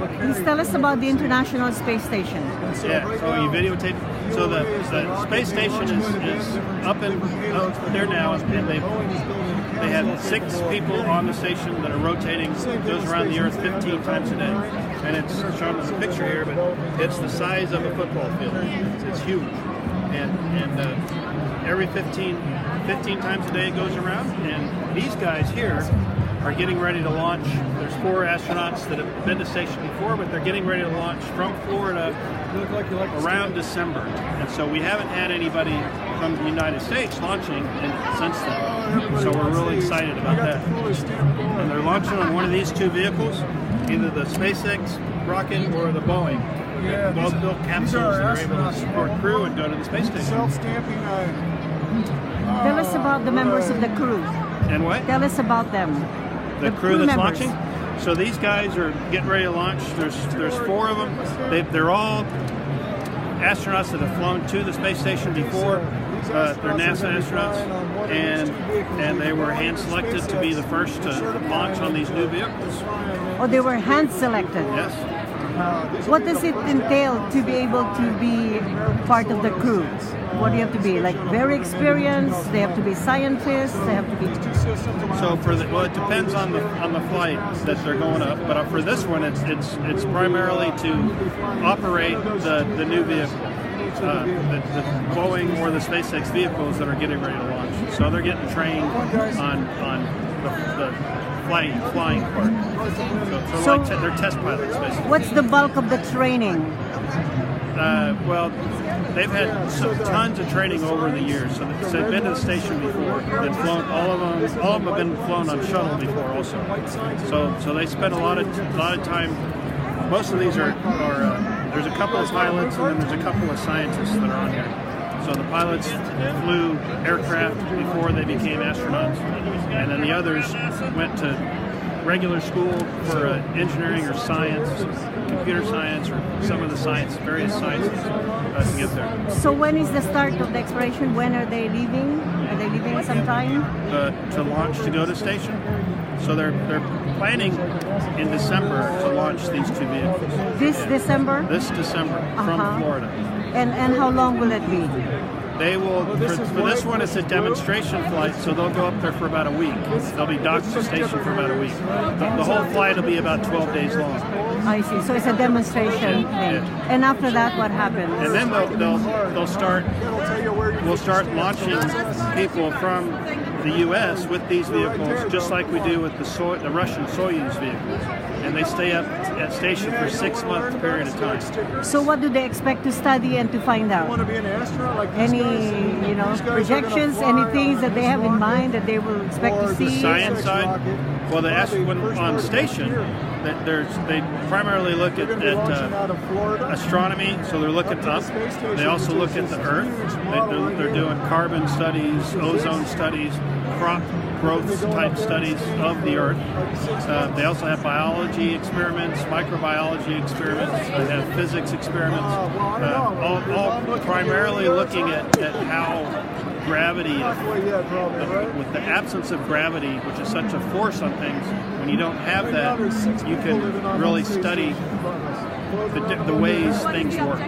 Please tell us about the International Space Station. Yeah, so you videotape. So the space station is up there now, and they have 6 people on the station that are rotating, goes around the Earth 15 times a day. And it's shown in the picture here, but it's the size of a football field. It's huge. And every 15 times a day it goes around, and these guys here are getting ready to launch. There's 4 astronauts that have been to the station before, but they're getting ready to launch from Florida around December. And so we haven't had anybody from the United States launching since then. So we're really excited about that. And they're launching on one of these 2 vehicles, either the SpaceX rocket or the Boeing. Yeah, both built capsules that are able to support crew and go to the space station. Self-stamping. Tell us about the members of the crew. And what? Tell us about them. The crew that's members. launching? So these guys are getting ready to launch. There's 4 of them. They're all astronauts that have flown to the space station before. They're NASA astronauts, and they were hand-selected to be the first to launch on these new vehicles. Oh, they were hand-selected? Yes. What does it entail to be able to be part of the crew? What do you have to be? Like very experienced? They have to be scientists? They have to be... So well, it depends on the flight that they're going up. But for this one, it's primarily to operate the new vehicle, the Boeing or the SpaceX vehicles that are getting ready to launch. So they're getting trained on the flying part. So like they're test pilots, basically. What's the bulk of the training? Well, they've had tons of training over the years. So they've been to the station before. They've flown all of them have been flown on shuttle before also. So they spend a lot of time. Most of these are there's a couple of pilots and then there's a couple of scientists that are on here. So the pilots flew aircraft before they became astronauts, and then the others went to regular school for engineering or science, computer science, or some of the various sciences to get there. So when is the start of the exploration? When are they leaving? Are they leaving sometime? To launch to go to station. So they're planning in December to launch these 2 vehicles. This December? This December from Florida. And how long will it be? They will, for this one, it's a demonstration flight, so they'll go up there for about a week. They'll be docked at the station for about a week. The whole flight will be about 12 days long. I see. So it's a demonstration thing. Yeah. And after that, what happens? And then we'll start launching people from the U.S. with these vehicles, just like we do with the Russian Soyuz vehicles. And they stay up at station for a 6-month period of time. So what do they expect to study and to find out? Any, projections, any things that they have in mind that they will expect to see? The science side? Well, when on station, they primarily look at astronomy, so they're looking up. They also look at the Earth. They're doing carbon studies, ozone studies, crop growth type studies of the Earth. They also have biology experiments, microbiology experiments, they have physics experiments, all primarily looking at how gravity, with the absence of gravity, which is such a force on things, when you don't have that, you can really study the ways things work.